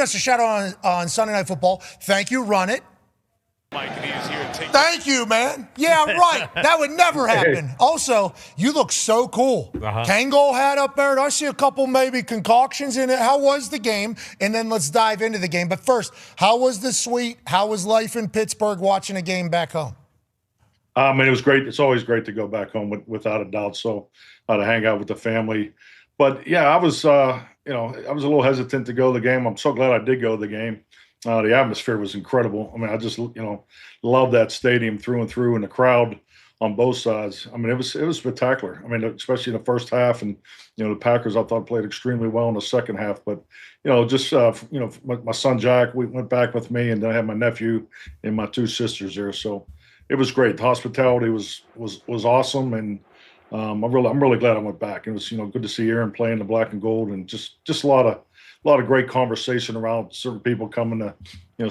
Us a shout out on Sunday Night Football. Thank you, Run It. Mike, and he is here to take. Thank you, man. Yeah, right. That would never happen. Also, you look so cool. Kangol hat up there. I see a couple maybe concoctions in it. How was the game? And then let's dive into the game. But first, how was the suite? How was life in Pittsburgh watching a game back home? It was great. It's always great to go back home without a doubt. So to hang out with the family. But yeah, I was a little hesitant to go to the game. I'm so glad I did go to the game. The atmosphere was incredible. I mean, I just, love that stadium through and through, and the crowd on both sides. I mean, it was spectacular. I mean, especially in the first half, and, the Packers, I thought, played extremely well in the second half. But, my son Jack, we went back with me, and then I had my nephew and my two sisters there. So it was great. The hospitality was awesome, and I'm really glad I went back. It was, good to see Aaron playing the black and gold, and just a lot of great conversation around certain people coming to,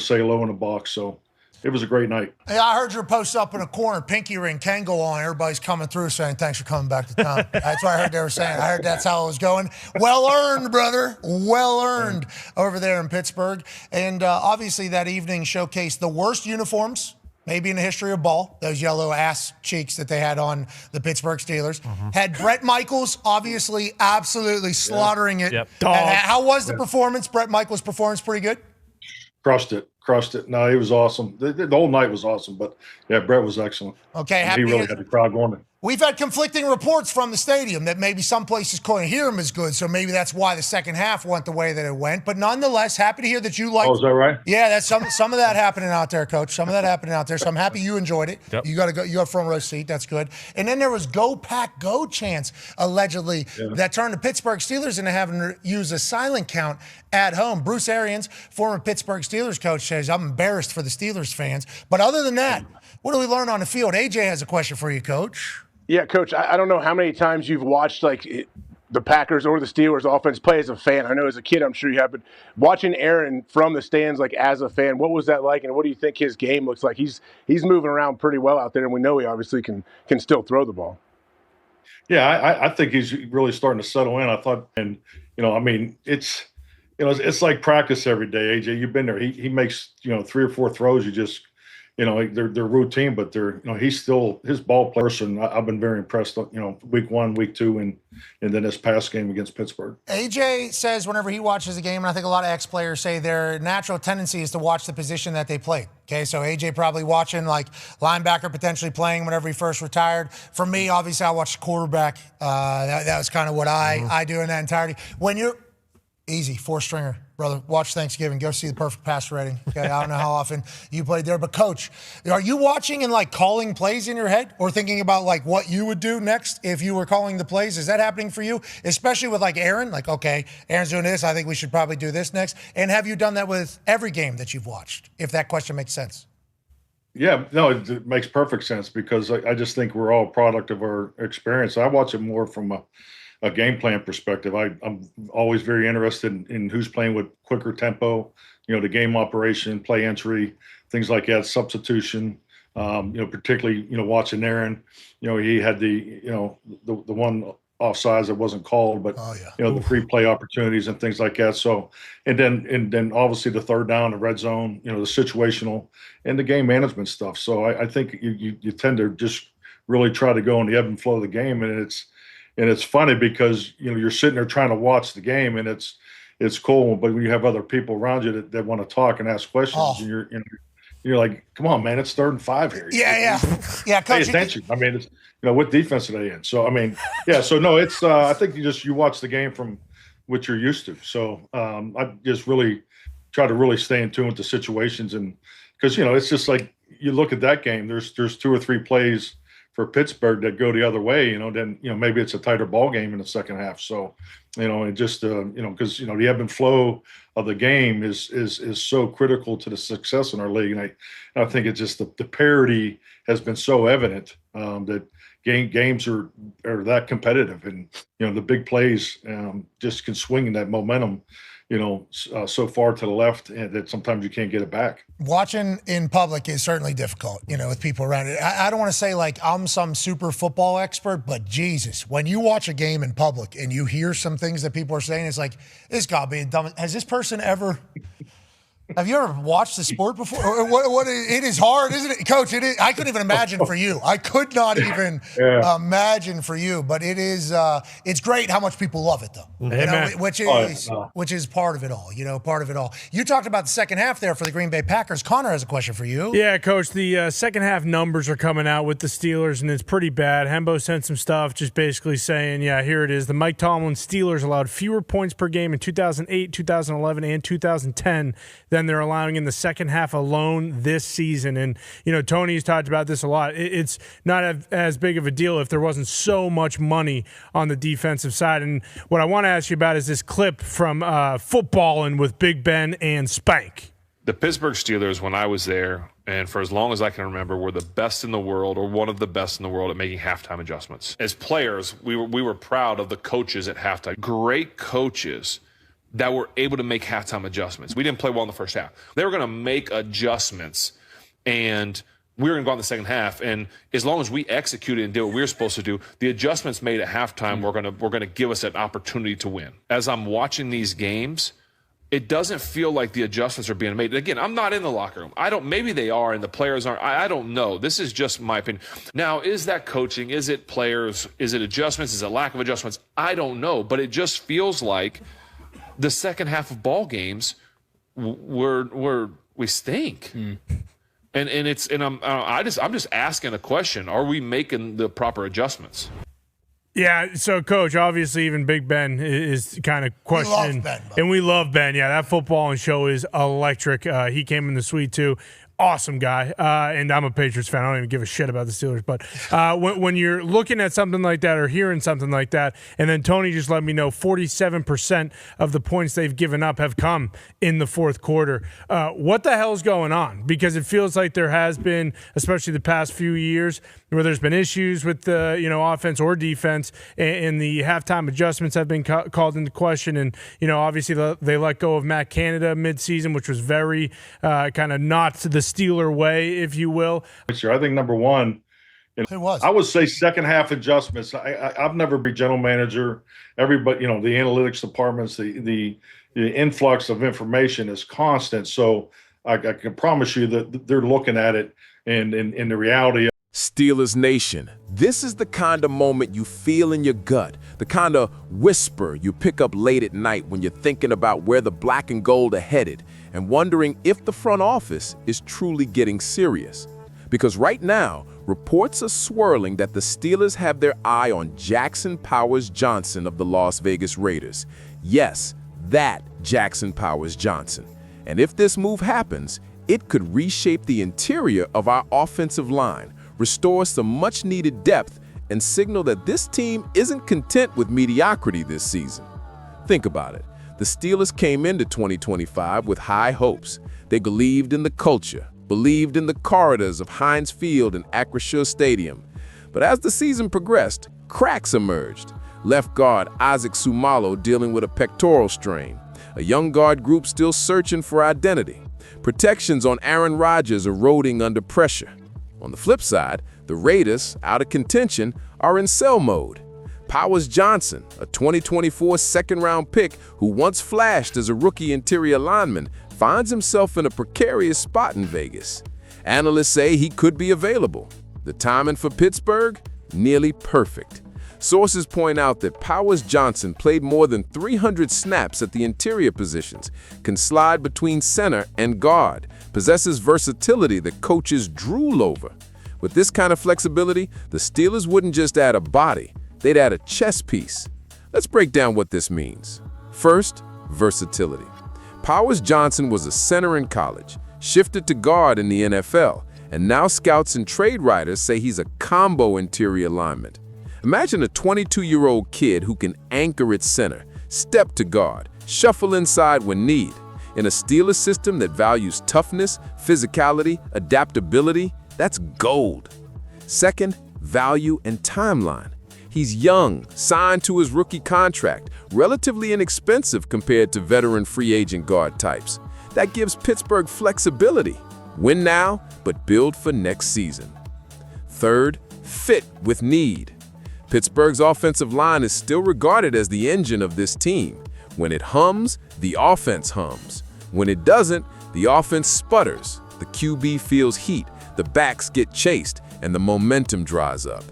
say hello in the box. So it was a great night. Hey, I heard your post up in a corner, pinky ring, Kangol on. Everybody's coming through saying, thanks for coming back to town. That's what I heard they were saying. I heard that's how it was going. Well earned, brother. Well earned over there in Pittsburgh. And obviously that evening showcased the worst uniforms maybe in the history of ball, those yellow ass cheeks that they had on the Pittsburgh Steelers. Had Brett Michaels obviously absolutely slaughtering it. Yep. How was the performance? Brett Michaels' performance pretty good? Crushed it. No, he was awesome. The whole night was awesome, but yeah, Brett was excellent. Okay, he really had the crowd going. We've had conflicting reports from the stadium that maybe some places couldn't hear him as good, so maybe that's why the second half went the way that it went. But nonetheless, happy to hear that you liked. Oh, is that right? Yeah, that's some of that happening out there, Coach. Some of that happening out there. So I'm happy you enjoyed it. Yep. You got a front row seat. That's good. And then there was "Go Pack Go" chants allegedly that turned the Pittsburgh Steelers into having to use a silent count at home. Bruce Arians, former Pittsburgh Steelers coach, says, "I'm embarrassed for the Steelers fans." But other than that, what do we learn on the field? AJ has a question for you, Coach. Yeah, Coach, I don't know how many times you've watched the Packers or the Steelers offense play as a fan. I know as a kid, I'm sure you have, but watching Aaron from the stands, as a fan, what was that like, and what do you think his game looks like? He's moving around pretty well out there, and we know he obviously can still throw the ball. Yeah, I think he's really starting to settle in. I thought, and it's like practice every day. AJ, you've been there. He makes 3 or 4 throws. You just they're routine, but he's still his ball person. I've been very impressed. Week 1, week 2, and then this past game against Pittsburgh. AJ says whenever he watches a game, and I think a lot of ex-players say their natural tendency is to watch the position that they played. Okay, so AJ probably watching linebacker potentially playing whenever he first retired. For me, obviously, I watched quarterback. That was kind of what I do in that entirety. When you're easy, 4-stringer. Brother, watch Thanksgiving. Go see the perfect passer rating. Okay, I don't know how often you played there, but Coach, are you watching and calling plays in your head, or thinking about what you would do next if you were calling the plays? Is that happening for you, especially with Aaron? Okay, Aaron's doing this. I think we should probably do this next. And have you done that with every game that you've watched? If that question makes sense. Yeah, no, it makes perfect sense because I just think we're all a product of our experience. I watch it more from a game plan perspective. I'm always very interested in who's playing with quicker tempo, the game operation, play entry, things like that, substitution, particularly, watching Aaron, he had the one offsides that wasn't called, but, the free play opportunities and things like that. So, and then obviously the third down, the red zone, the situational and the game management stuff. So I think you tend to just really try to go in the ebb and flow of the game. And it's funny because, you're sitting there trying to watch the game, and it's cool. But when you have other people around you that want to talk and ask questions, and you're like, come on, man, it's 3rd and 5 here. Yeah. Coach, pay attention. It's, what defense are they in? So, so no, it's, I think you watch the game from what you're used to. So I just really try to really stay in tune with the situations. And because, it's just you look at that game, there's 2 or 3 plays for Pittsburgh that go the other way, then, maybe it's a tighter ball game in the second half. So, and just, because, the ebb and flow of the game is so critical to the success in our league. And I think it's just the parity has been so evident that games are that competitive, and, the big plays just can swing in that momentum, so far to the left, and that sometimes you can't get it back. Watching in public is certainly difficult, with people around it. I don't want to say I'm some super football expert, but Jesus, when you watch a game in public and you hear some things that people are saying, it's this got to be dumb. Has this person ever Have you ever watched the sport before? It is hard, isn't it, Coach? It is. I couldn't even imagine for you. I could not even imagine for you. But it is. It's great how much people love it, though. You know, which is part of it all. You know, part of it all. You talked about the second half there for the Green Bay Packers. Connor has a question for you. Yeah, Coach. The second half numbers are coming out with the Steelers, and it's pretty bad. Hembo sent some stuff, just basically saying, yeah, here it is. The Mike Tomlin Steelers allowed fewer points per game in 2008, 2011, and 2010 than they're allowing in the second half alone this season. And, you know, Tony's talked about this a lot. It's not as big of a deal if there wasn't so much money on the defensive side. And what I want to ask you about is this clip from Footballin' with Big Ben and Spank. The Pittsburgh Steelers, when I was there, and for as long as I can remember, were the best in the world, or one of the best in the world, at making halftime adjustments. As players, we were proud of the coaches at halftime. Great coaches that were able to make halftime adjustments. We didn't play well in the first half. They were going to make adjustments, and we were going to go on the second half. And as long as we executed and did what we were supposed to do, the adjustments made at halftime were going to give us an opportunity to win. As I'm watching these games, it doesn't feel like the adjustments are being made. Again, I'm not in the locker room. Maybe they are and the players aren't. I don't know. This is just my opinion. Now, is that coaching? Is it players? Is it adjustments? Is it lack of adjustments? I don't know. But it just feels like the second half of ball games, we stink. I'm just asking a question. Are we making the proper adjuststants? Yeah, so, Coach, obviously even Big Ben is kind of questioning. And we love Ben. Yeah, that footballing show is electric. He came in the suite, too. Awesome guy. And I'm a Patriots fan. I don't even give a shit about the Steelers. But when you're looking at something like that or hearing something like that, and then Tony just let me know 47% of the points they've given up have come in the fourth quarter. What the hell's going on? Because it feels like there has been, especially the past few years, where there's been issues with the offense or defense, and the halftime adjustments have been called into question. And obviously they let go of Matt Canada midseason, which was very kind of not the Steeler way, if you will. Sure, I think number one, it was. I would say second half adjustments. I've never been general manager. Everybody, the analytics departments, the influx of information is constant. So I can promise you that they're looking at it and in the reality. Steelers Nation, this is the kind of moment you feel in your gut, the kind of whisper you pick up late at night when you're thinking about where the black and gold are headed and wondering if the front office is truly getting serious. Because right now, reports are swirling that the Steelers have their eye on Jackson Powers Johnson of the Las Vegas Raiders. Yes, that Jackson Powers Johnson. And if this move happens, it could reshape the interior of our offensive line, restore some much-needed depth, and signal that this team isn't content with mediocrity this season. Think about it. The Steelers came into 2025 with high hopes. They believed in the culture, believed in the corridors of Heinz Field and Acrisure Stadium. But as the season progressed, cracks emerged. Left guard Isaac Sumalo dealing with a pectoral strain. A young guard group still searching for identity. Protections on Aaron Rodgers eroding under pressure. On the flip side, the Raiders, out of contention, are in sell mode. Powers Johnson, a 2024 second-round pick who once flashed as a rookie interior lineman, finds himself in a precarious spot in Vegas. Analysts say he could be available. The timing for Pittsburgh? Nearly perfect. Sources point out that Powers Johnson played more than 300 snaps at the interior positions, can slide between center and guard, possesses versatility that coaches drool over. With this kind of flexibility, the Steelers wouldn't just add a body, they'd add a chess piece. Let's break down what this means. First, versatility. Powers Johnson was a center in college, shifted to guard in the NFL, and now scouts and trade writers say he's a combo interior lineman. Imagine a 22-year-old kid who can anchor at center, step to guard, shuffle inside when need. In a Steelers system that values toughness, physicality, adaptability, that's gold. Second, value and timeline. He's young, signed to his rookie contract, relatively inexpensive compared to veteran free agent guard types. That gives Pittsburgh flexibility. Win now, but build for next season. Third, fit with need. Pittsburgh's offensive line is still regarded as the engine of this team. When it hums, the offense hums. When it doesn't, The offense sputters, the QB feels heat, the backs get chased, and the momentum dries up.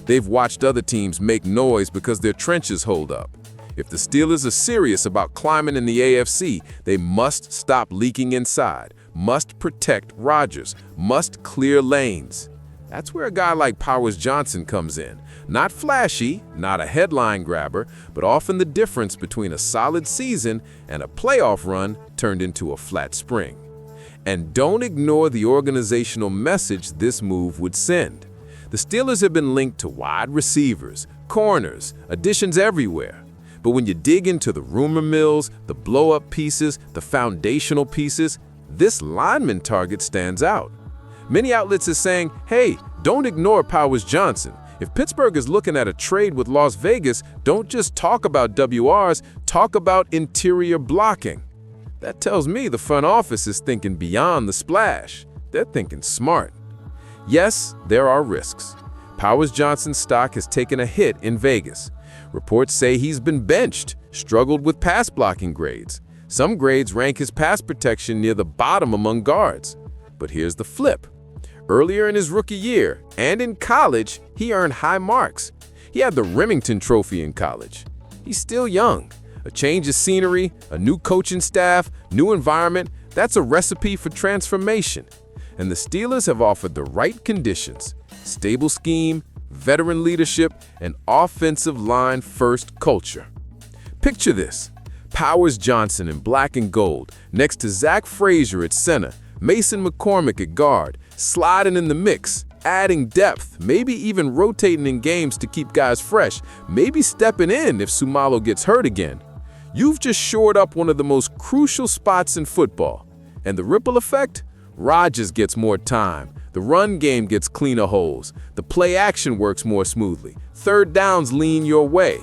They've watched other teams make noise because their trenches hold up. If the Steelers are serious about climbing in the AFC, they must stop leaking inside, must protect Rodgers, must clear lanes. That's where a guy like Powers Johnson comes in. Not flashy, not a headline grabber, but often the difference between a solid season and a playoff run turned into a flat spring. And don't ignore the organizational message this move would send. The Steelers have been linked to wide receivers, corners, additions everywhere. But when you dig into the rumor mills, the blow-up pieces, the foundational pieces, this lineman target stands out. Many outlets are saying, hey, don't ignore Powers Johnson. If Pittsburgh is looking at a trade with Las Vegas, don't just talk about WRs, talk about interior blocking. That tells me the front office is thinking beyond the splash. They're thinking smart. Yes, there are risks. Powers Johnson's stock has taken a hit in Vegas. Reports say he's been benched, struggled with pass blocking grades. Some grades rank his pass protection near the bottom among guards. But here's the flip. Earlier in his rookie year and in college, he earned high marks. He had the Remington Trophy in college. He's still young. A change of scenery, a new coaching staff, new environment, that's a recipe for transformation. And the Steelers have offered the right conditions: stable scheme, veteran leadership, and offensive line first culture. Picture this: Powers Johnson in black and gold, next to Zach Frazier at center, Mason McCormick at guard, sliding in the mix, adding depth, maybe even rotating in games to keep guys fresh, maybe stepping in if Sumalo gets hurt again. You've just shored up one of the most crucial spots in football. And the ripple effect? Rodgers gets more time. The run game gets cleaner holes. The play action works more smoothly. Third downs lean your way.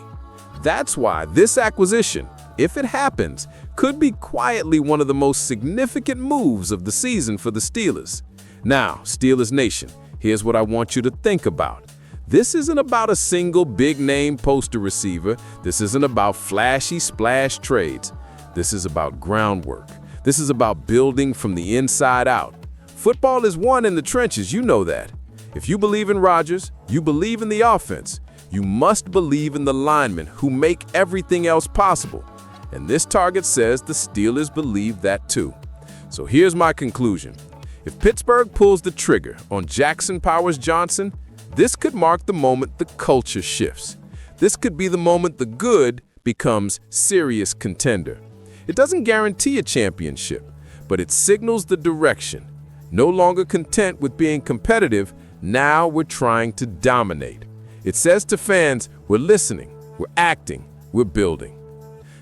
That's why this acquisition, if it happens, could be quietly one of the most significant moves of the season for the Steelers. Now, Steelers Nation, here's what I want you to think about. This isn't about a single big-name poster receiver. This isn't about flashy splash trades. This is about groundwork. This is about building from the inside out. Football is won in the trenches, you know that. If you believe in Rodgers, you believe in the offense. You must believe in the linemen who make everything else possible. And this target says the Steelers believe that too. So here's my conclusion. If Pittsburgh pulls the trigger on Jackson Powers Johnson, this could mark the moment the culture shifts. This could be the moment the good becomes serious contender. It doesn't guarantee a championship, but it signals the direction. No longer content with being competitive, now we're trying to dominate. It says to fans, we're listening, we're acting, we're building.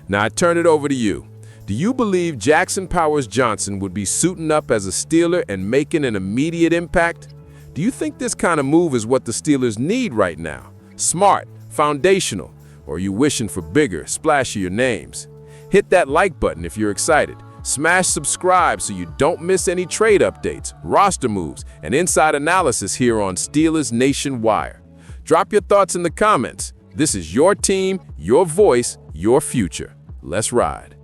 Now I turn it over to you. Do you believe Jackson Powers Johnson would be suiting up as a Steeler and making an immediate impact? Do you think this kind of move is what the Steelers need right now? Smart, foundational, or are you wishing for bigger, splashier names? Hit that like button if you're excited. Smash subscribe so you don't miss any trade updates, roster moves, and inside analysis here on Steelers Nation Wire. Drop your thoughts in the comments. This is your team, your voice, your future. Let's ride.